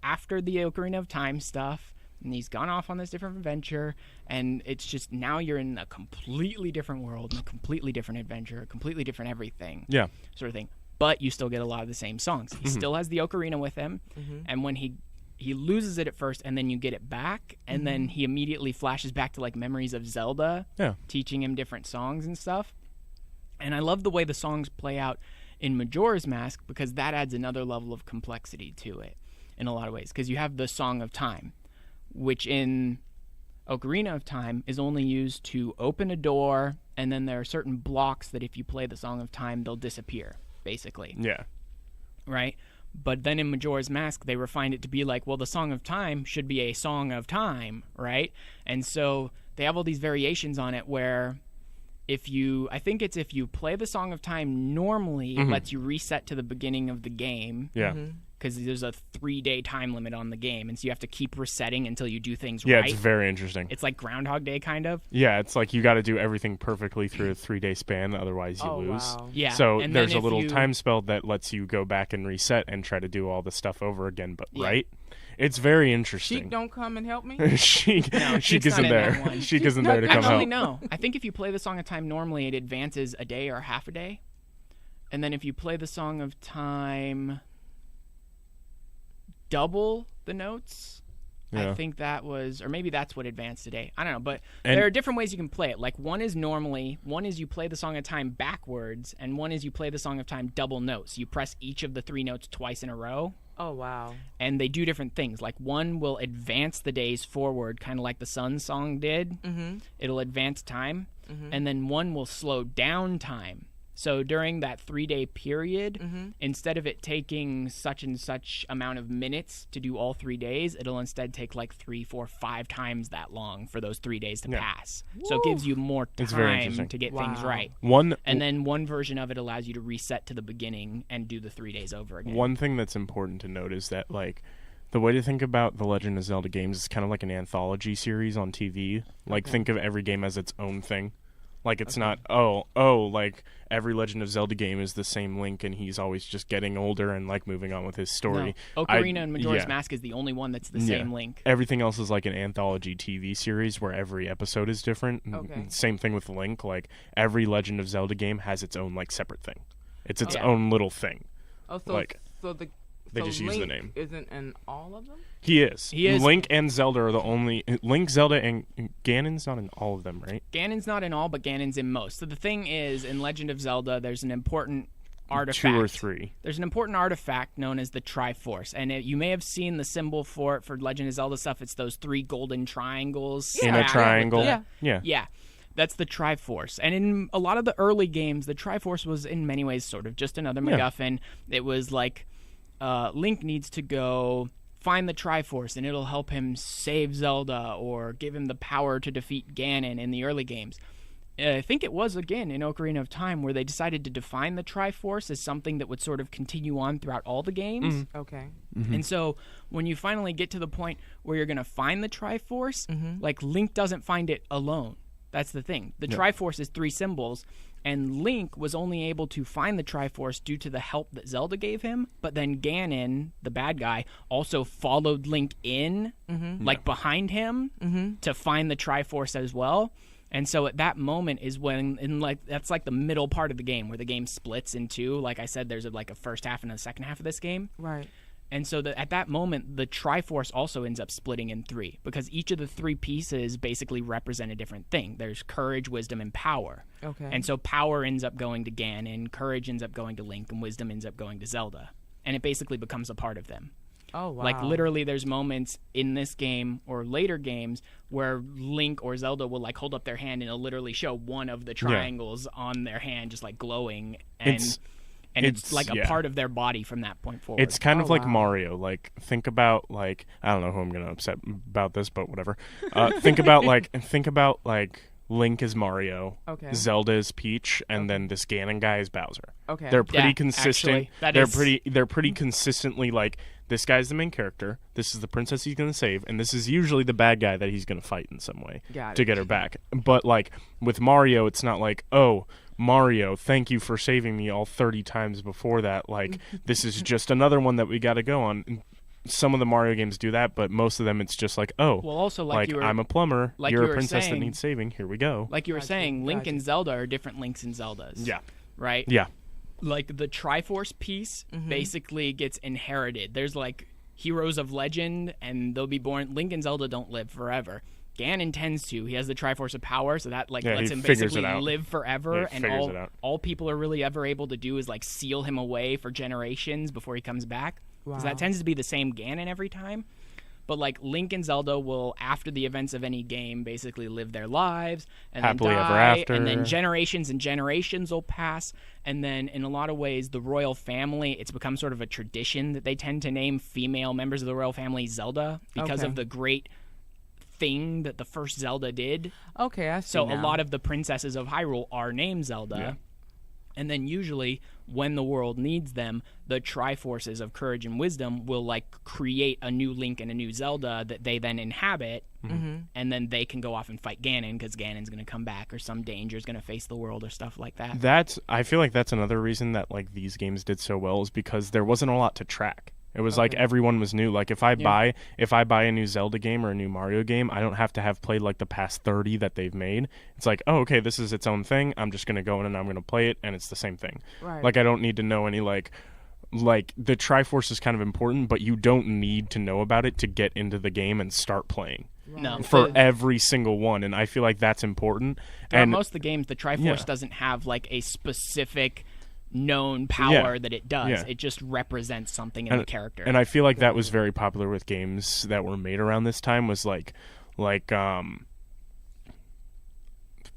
after the Ocarina of Time stuff, and he's gone off on this different adventure, and it's just now you're in a completely different world, and a completely different adventure, a completely different everything, sort of thing. But you still get a lot of the same songs. He still has the Ocarina with him, and when he loses it at first, and then you get it back, and then he immediately flashes back to like memories of Zelda, teaching him different songs and stuff. And I love the way the songs play out in Majora's Mask, because that adds another level of complexity to it in a lot of ways, because you have the Song of Time, which in Ocarina of Time is only used to open a door, and then there are certain blocks that if you play the Song of Time, they'll disappear, basically. Yeah. Right? But then in Majora's Mask, they refined it to be like, well, the Song of Time should be a Song of Time, right? And so they have all these variations on it where if you play the Song of Time normally, it lets you reset to the beginning of the game. Yeah. Because there's a 3-day time limit on the game, and so you have to keep resetting until you do things Yeah, right. it's very interesting. It's like Groundhog Day, kind of. Yeah, it's like you got to do everything perfectly through a 3-day span, otherwise you lose. Wow. Yeah. So and there's then a little if you- time spell that lets you go back and reset and try to do all the stuff over again, but Yeah. right? It's very Sheik interesting. don't come and help me. Sheik Sheik's isn't not in that there. one. Sheik isn't there to come Actually, help. no. I think if you play the Song of Time normally, it advances a day or half a day. And then if you play the Song of Time double the notes, Yeah. I think that was, or maybe that's what advanced today. I don't know, but And- there are different ways you can play it. Like one is you play the Song of Time backwards, and one is you play the Song of Time double notes. You press each of the 3 notes twice in a row. Oh, wow. And they do different things. Like one will advance the days forward, kind of like the Sun song did. It'll advance time. And then one will slow down time. So during that 3-day period, instead of it taking such and such amount of minutes to do all 3 days, it'll instead take like 3, 4, 5 times that long for those 3 days to pass. So it gives you more It's very time interesting. to get things right. And then one version of it allows you to reset to the beginning and do the 3 days over again. One thing that's important to note is that, like, the way to think about the Legend of Zelda games is kind of like an anthology series on TV. Like, think of every game as its own thing. Like, it's not, like, every Legend of Zelda game is the same Link, and he's always just getting older and, like, moving on with his story. No. Ocarina and Majora's Mask is the only one that's the same Link. Everything else is like an anthology TV series where every episode is different. Okay. Same thing with Link. Like, every Legend of Zelda game has its own, like, separate thing. It's its own little thing. Oh, so Like, they so just Link use the name. Isn't in all of them? He is. He is. Link and Zelda are the only... Link, Zelda, and Ganon's not in all of them, right? Ganon's not in all, but Ganon's in most. So the thing is, in Legend of Zelda, there's an important artifact. 2 or 3. There's an important artifact known as the Triforce, and you may have seen the symbol for it for Legend of Zelda stuff. It's those 3 golden triangles. In a stacked triangle. with Yeah. Yeah. That's the Triforce. And in a lot of the early games, the Triforce was in many ways sort of just another MacGuffin. It was like Link needs to go find the Triforce, and it'll help him save Zelda or give him the power to defeat Ganon in the early games. I think it was, again, in Ocarina of Time where they decided to define the Triforce as something that would sort of continue on throughout all the games. Okay. And so when you finally get to the point where you're going to find the Triforce, like Link doesn't find it alone. That's the thing. The Triforce is 3 symbols, and Link was only able to find the Triforce due to the help that Zelda gave him, but then Ganon, the bad guy, also followed Link in, like behind him, to find the Triforce as well. And so at that moment is when, that's like the middle part of the game, where the game splits in 2. Like I said, there's like a first half and a second half of this game. Right. And so at that moment, the Triforce also ends up splitting in 3, because each of the 3 pieces basically represent a different thing. There's courage, wisdom, and power. Okay. And so power ends up going to Ganon, courage ends up going to Link, and wisdom ends up going to Zelda. And it basically becomes a part of them. Oh, wow. Like, literally, there's moments in this game or later games where Link or Zelda will, like, hold up their hand and it'll literally show one of the triangles on their hand just, like, glowing. And it's like a part of their body from that point forward. It's kind of like wow. Mario. Like, think about, like, I don't know who I'm going to upset about this, but whatever. Think about Link is Mario, Okay. Zelda is Peach, and then this Ganon guy is Bowser. Okay. They're pretty Yeah, consistent. actually, They're pretty consistently like, this guy's the main character, this is the princess he's going to save, and this is usually the bad guy that he's going to fight in some way Got to it. get her back. But like with Mario, it's not like, oh, Mario, thank you for saving me all 30 times before that. Like, this is just another one that we got to go on. And some of the Mario games do that, but most of them it's just like, oh, Well, also, like you were, I'm a plumber, like you're you a were princess saying- that needs saving, here we go. like you were Gotcha, saying, Link gotcha. and Zelda are different Links and Zeldas. Yeah. Right? Yeah. Like, the Triforce piece basically gets inherited. There's, like, heroes of legend, and they'll be born. Link and Zelda don't live forever. Ganon tends to. He has the Triforce of Power, so that like Yeah, lets he him figures basically it out. live forever. Yeah, he and figures it out. all people are really ever able to do is like seal him away for generations before he comes back. Because that tends to be the same Ganon every time. but like Link and Zelda will, after the events of any game, basically live their lives and Happily then die, ever after. and then generations and generations will pass. And then in a lot of ways, the royal family, it's become sort of a tradition that they tend to name female members of the royal family Zelda because of the great thing that the first Zelda did. Okay, I see. So now. a lot of the princesses of Hyrule are named Zelda. Yeah. And then usually when the world needs them, the Triforces of Courage and Wisdom will like create a new Link and a new Zelda that they then inhabit, and then they can go off and fight Ganon because Ganon's going to come back or some danger is going to face the world or stuff like that. I feel like that's another reason that like these games did so well, is because there wasn't a lot to track. It was like everyone was new. Like if I buy a new Zelda game or a new Mario game, I don't have to have played like the past 30 that they've made. It's like, oh, okay, this is its own thing. I'm just gonna go in and I'm gonna play it, and it's the same thing. Right. Like I don't need to know any like the Triforce is kind of important, but you don't need to know about it to get into the game and start playing. No, For every single one, and I feel like that's important. throughout And most of the games, the Triforce doesn't have like a specific known power that it does. Yeah. It just represents something in the character. And I feel like that was very popular with games that were made around this time, was like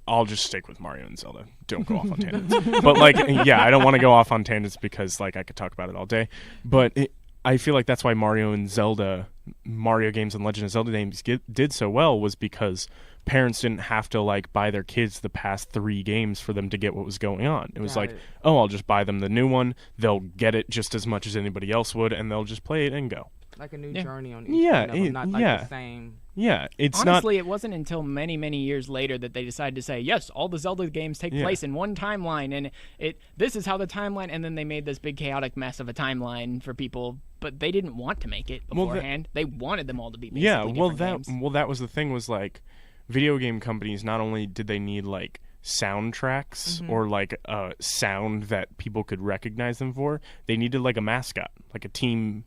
I'll just stick with Mario and Zelda. Don't go off on tangents. But like, yeah, I don't want to go off on tangents because like I could talk about it all day. But I feel like that's why Mario games and Legend of Zelda games did so well, was because parents didn't have to like buy their kids the past 3 games for them to get what was going on. It was oh, I'll just buy them the new one. They'll get it just as much as anybody else would, and they'll just play it and go. Like a new journey on each one of them, not like the same. Yeah, it's honestly, it wasn't until many, many years later that they decided to say, yes, all the Zelda games take place in one timeline, and this is how the timeline, and then they made this big chaotic mess of a timeline for people, but they didn't want to make it beforehand. They wanted them all to be basically different games. That was the thing, was like video game companies, not only did they need like soundtracks or like a sound that people could recognize them for, they needed like a mascot, like a team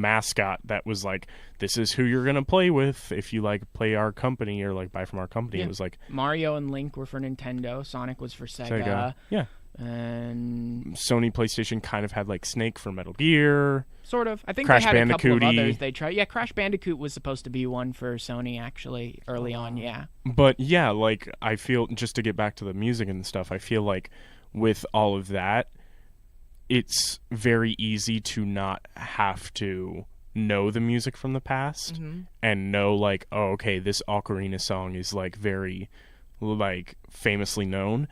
mascot that was like, this is who you're gonna play with if you like play our company or like buy from our company. It was like Mario and Link were for Nintendo, Sonic was for Sega. Yeah. And Sony PlayStation kind of had like Snake for Metal Gear. Sort of. I think Crash they had a couple of Bandicoot-y. others they tried. Yeah, Crash Bandicoot was supposed to be one for Sony actually early on, yeah. But yeah, like I feel, just to get back to the music and stuff, I feel like with all of that, it's very easy to not have to know the music from the past and know like, oh, okay, this Ocarina song is like very like famously known.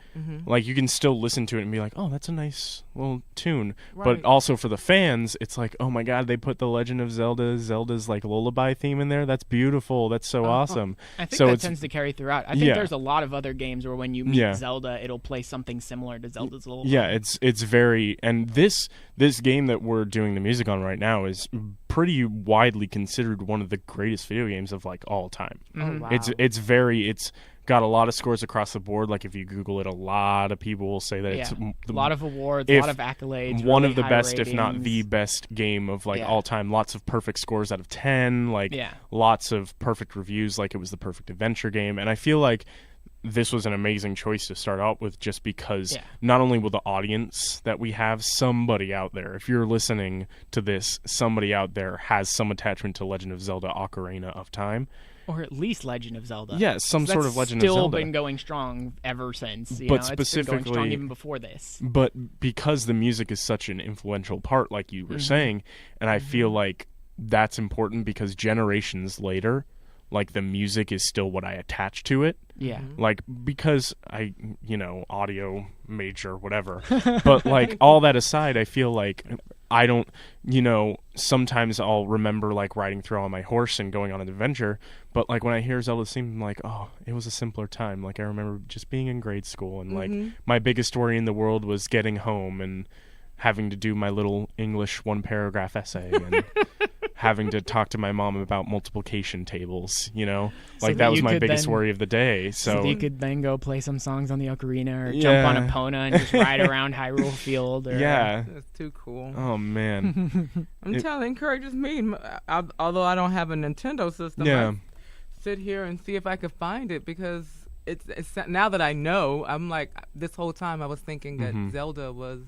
Like you can still listen to it and be like, oh, that's a nice little tune. But also for the fans, it's like, oh my god, they put the Legend of Zelda's like lullaby theme in there. That's beautiful. That's so awesome. I think that tends to carry throughout. I think there's a lot of other games where when you meet Zelda, it'll play something similar to Zelda's lullaby. Yeah, it's very, and this game that we're doing the music on right now is pretty widely considered one of the greatest video games of like all time. Oh, wow. It's got a lot of scores across the board. Like if you Google it, a lot of people will say that it's a lot of awards, a lot of accolades. One really of the high best, ratings. if not the best game of like all time. Lots of perfect scores out of 10. Like lots of perfect reviews. Like it was the perfect adventure game. And I feel like this was an amazing choice to start out with, just because not only will the audience that we have, somebody out there, if you're listening to this, somebody out there has some attachment to Legend of Zelda Ocarina of Time. Or at least Legend of Zelda. Yeah, some sort of Legend of Zelda. Still been going strong ever since. But specifically, it's been going strong even before this. But because the music is such an influential part, like you were saying, and I feel like that's important because generations later, like the music is still what I attach to it. Yeah. Like because I, audio major, whatever. But like all that aside, I feel like I don't, sometimes I'll remember like riding through on my horse and going on an adventure. But like when I hear Zelda's theme, I'm like, oh, it was a simpler time. Like I remember just being in grade school and like my biggest worry in the world was getting home and having to do my little English 1-paragraph essay and having to talk to my mom about multiplication tables, like that was my biggest worry of the day. So you could then go play some songs on the ocarina or jump on Epona and just ride around Hyrule Field. Or, that's too cool. Oh man, it encourages me. Although I don't have a Nintendo system, I sit here and see if I could find it, because it's now that I know, I'm like, this whole time I was thinking that Zelda was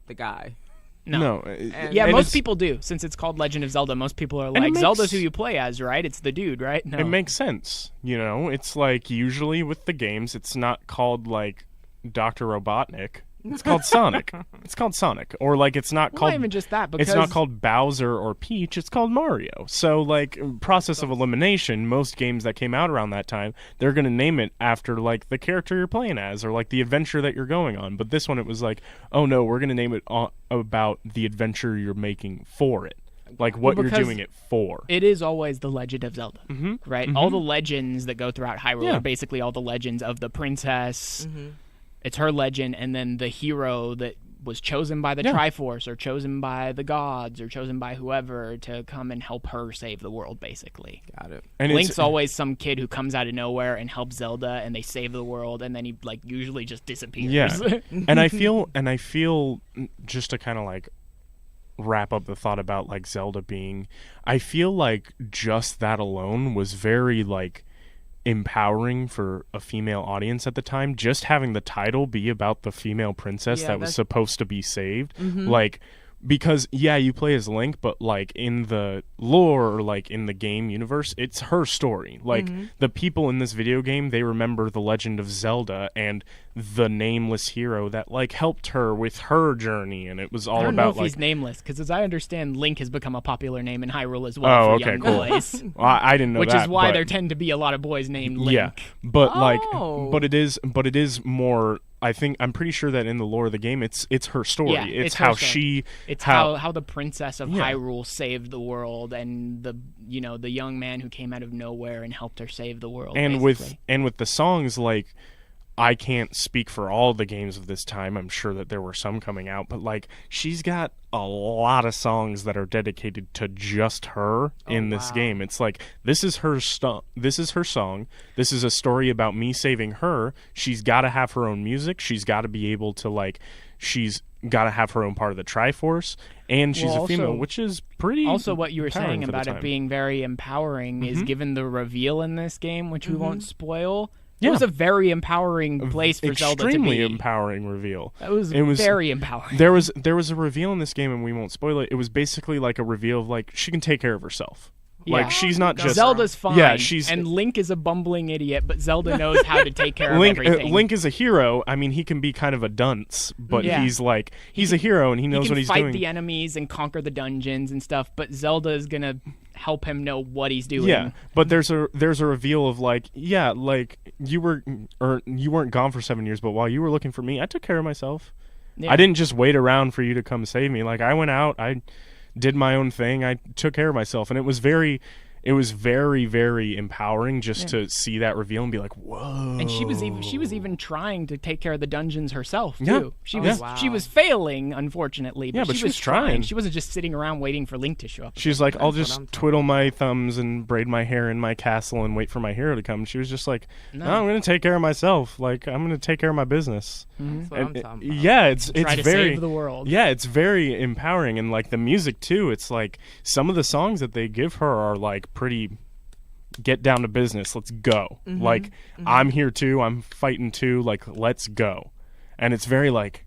the guy. No. Yeah, And most it's- people do. Since it's called Legend of Zelda, most people are it like, makes- Zelda's who you play as, right? It's the dude, right? No. It makes sense, you know. It's like usually with the games, it's not called like Dr. Robotnik. It's called Sonic. It's called Sonic, or like it's not Well, called. not even just that, because It's not called Bowser or Peach. It's called Mario. So like process of elimination. Most games that came out around that time, they're gonna name it after like the character you're playing as, or like the adventure that you're going on. But this one, it was like, oh no, we're gonna name it about the adventure you're making for it. Like what you're because doing it for. it is always the Legend of Zelda, right? Mhm. All the legends that go throughout Hyrule Yeah. are basically all the legends of the princess. Mm-hmm. It's her legend, and then the hero that was chosen by the Yeah. Triforce, or chosen by the gods, or chosen by whoever to come and help her save the world, basically. Got it. And Link's it's always some kid who comes out of nowhere and helps Zelda, and they save the world, and then he like usually just disappears. Yeah. and I feel just to kind of like wrap up the thought about like Zelda being, I feel like just that alone was very like empowering for a female audience at the time. Just having the title be about the female princess Yeah, that was that's- supposed to be saved, like, because yeah, you play as Link, but like in the lore or like in the game universe, it's her story. Like the people in this video game, they remember the Legend of Zelda and the nameless hero that like helped her with her journey, and it was all I don't know about if like. he's nameless, because as I understand, Link has become a popular name in Hyrule as well for Oh, okay, young cool. boys. Well, I didn't know Which that, is why but- there tend to be a lot of boys named Link. Yeah, but like, Oh. but it is more. I'm pretty sure that in the lore of the game, it's her story. Yeah, it's it's her how story. she. It's how the princess of Yeah. Hyrule saved the world, and the young man who came out of nowhere and helped her save the world. and basically. with the songs, like, I can't speak for all the games of this time. I'm sure that there were some coming out, but like she's got a lot of songs that are dedicated to just her in this wow. game. It's like this is her this is her song. This is a story about me saving her. She's got to have her own music. She's got to be able to like she's got to have her own part of the Triforce, and she's Well, a female, also- which is pretty Also, what you were empowering saying for the about it time. being very empowering is given the reveal in this game, which we won't spoil. It Yeah. was a very empowering place for Zelda to extremely be. empowering reveal. It was very empowering. There was a reveal in this game, and we won't spoil it. It was basically like a reveal of like she can take care of herself. Yeah. Like she's not just Zelda's fine. Yeah, she's and Link is a bumbling idiot, but Zelda knows how to take care Link. of everything. Link is a hero. I mean, he can be kind of a dunce, but Yeah. he's a hero, and he knows he can what he's fight doing. the enemies and conquer the dungeons and stuff, but Zelda is gonna help him know what he's doing. Yeah, but there's a reveal of like you weren't gone for 7 years, but while you were looking for me, I took care of myself. Yeah. I didn't just wait around for you to come save me. Like I went out, I did my own thing, I took care of myself, and it was very, very empowering just to see that reveal and be like, whoa. And she was even trying to take care of the dungeons herself too. Yeah. She Oh, was wow. she was failing, unfortunately. But Yeah, but she she was was trying. She wasn't just sitting around waiting for Link to show up. She's like, I'll That's what just I'm talking twiddle my thumbs and braid my hair in my castle and wait for my hero to come. She was just like, no, I'm going to take care of myself. Like, I'm going to take care of my business. That's what I'm talking about. Yeah, it's Try to very save the world. Yeah, it's very empowering, and like the music too. It's like some of the songs that they give her are like pretty get down to business. Let's go. Like I'm here too. I'm fighting too. Like let's go. And it's very like,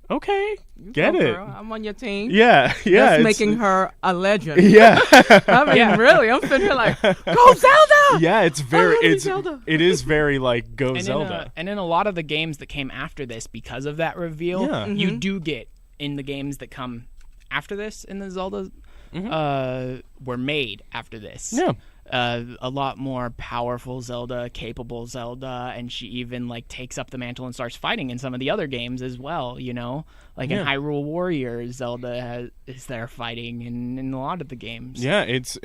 okay, get Go, it. girl. I'm on your team. Yeah, yeah. That's it's- making her a legend. Yeah, I mean, really, I'm sitting here like, go Zelda! yeah. It's very. wanna be It's Zelda. it is very like go And Zelda. and in a lot of the games that came after this, because of that reveal, Yeah. you do get in the games that come after this in the Zelda were made after this. Yeah. A lot more powerful Zelda, capable Zelda, and she even like takes up the mantle and starts fighting in some of the other games as well. You know, like in Yeah. Hyrule Warriors, Zelda is there fighting in a lot of the games. Yeah, it's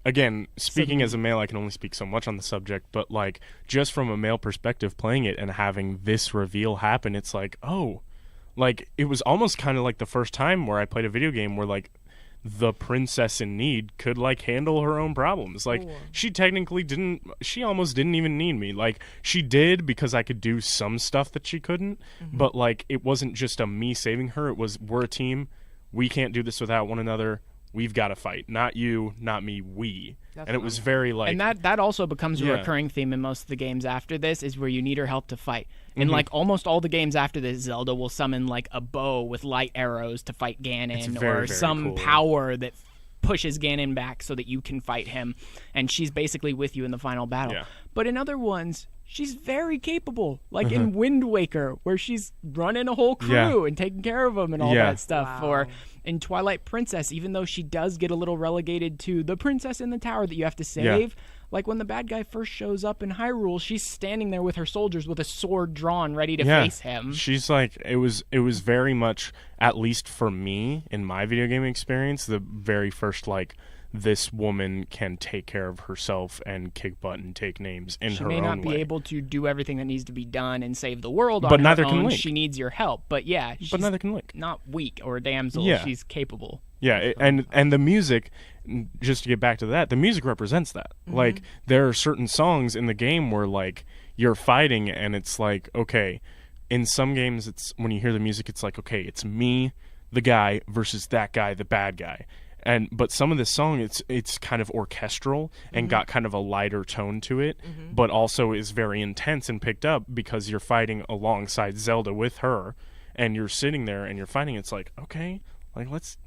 again, speaking as a male, I can only speak so much on the subject, but like just from a male perspective playing it and having this reveal happen, it's like, oh, like it was almost kind of like the first time where I played a video game where like the princess in need could like handle her own problems. Like she almost didn't even need me. Like she did because I could do some stuff that she couldn't, but like it wasn't just a me saving her. It was, we're a team. We can't do this without one another. we've got to fight. Not you, not me, we. That's and it was very like... And that also becomes a Yeah. recurring theme in most of the games after this, is where you need her help to fight. Mm-hmm. In like almost all the games after this, Zelda will summon like a bow with light arrows to fight It's Ganon, very, or very some cool. power that pushes Ganon back so that you can fight him, and she's basically with you in the final battle. Yeah. But in other ones, she's very capable, like in Wind Waker, where she's running a whole crew Yeah. and taking care of them and all Yeah. that stuff. Wow. Or in Twilight Princess, even though she does get a little relegated to the princess in the tower that you have to save, like when the bad guy first shows up in Hyrule, she's standing there with her soldiers with a sword drawn, ready to face him. She's like, it was very much, at least for me in my video game experience, the very first like, this woman can take care of herself and kick butt and take names in She her may own not be way. able to do everything that needs to be done and save the world But on neither her can own. Link. She needs your help. But yeah, she's But neither can Link. not weak or a damsel. Yeah. She's capable. Yeah, and the music, just to get back to that, the music represents that. Like, there are certain songs in the game where, like, you're fighting and it's like, okay, in some games, it's when you hear the music, it's like, okay, it's me, the guy, versus that guy, the bad guy. But some of this song, it's kind of orchestral and got kind of a lighter tone to it, but also is very intense and picked up because you're fighting alongside Zelda with her, and you're sitting there and you're fighting. It's like, okay, like let's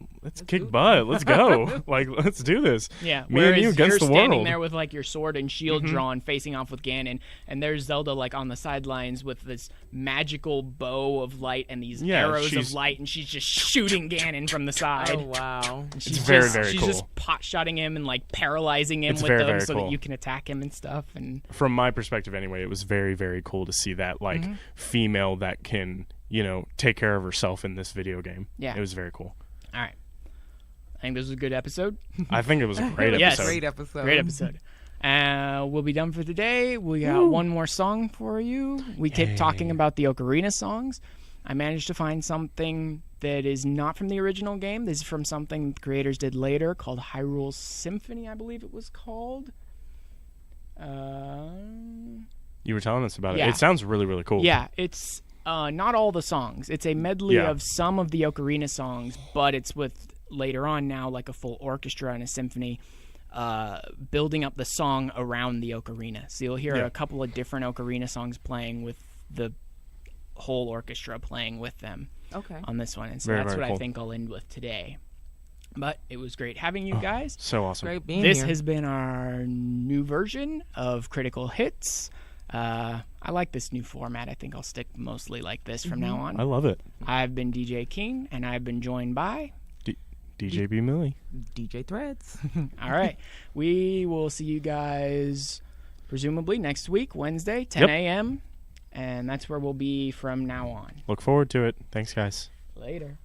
kick butt, let's go, like let's do this. Yeah, me whereas and you against you're the standing world. there with like your sword and shield drawn, facing off with Ganon, and there's Zelda like on the sidelines with this magical bow of light and these arrows of she's- light, and she's just shooting Ganon from the side. Oh wow. She's very, just, very she's cool. just pot shotting him and like paralyzing him It's with very, them very so cool. that you can attack him and stuff. And From my perspective, anyway, it was very, very cool to see that like female that can, take care of herself in this video game. Yeah. It was very cool. all right, I think this was a good episode. I think it was a great Yes. episode. Great episode. Great episode. We'll be done for today. We got one more song for you. We kept talking about the Ocarina songs. I managed to find something that is not from the original game. This is from something the creators did later called Hyrule Symphony, I believe it was called. You were telling us about it. Yeah. It sounds really, really cool. Yeah, it's not all the songs. It's a medley Yeah. of some of the Ocarina songs, but it's with, later on now, like a full orchestra and a symphony building up the song around the ocarina. So you'll hear Yeah. a couple of different ocarina songs playing with the whole orchestra playing with them Okay. on this one. And so Very, that's very what I cool. think I'll end with today. But it was great having you guys. So awesome. Great being This here. has been our new version of Critical Hits. I like this new format. I think I'll stick mostly like this from now on. I love it. I've been DJ King, and I've been joined by... DJ B Millie. DJ Threadz. All right. We will see you guys presumably next week, Wednesday, 10 a.m. And that's where we'll be from now on. Look forward to it. Thanks, guys. Later.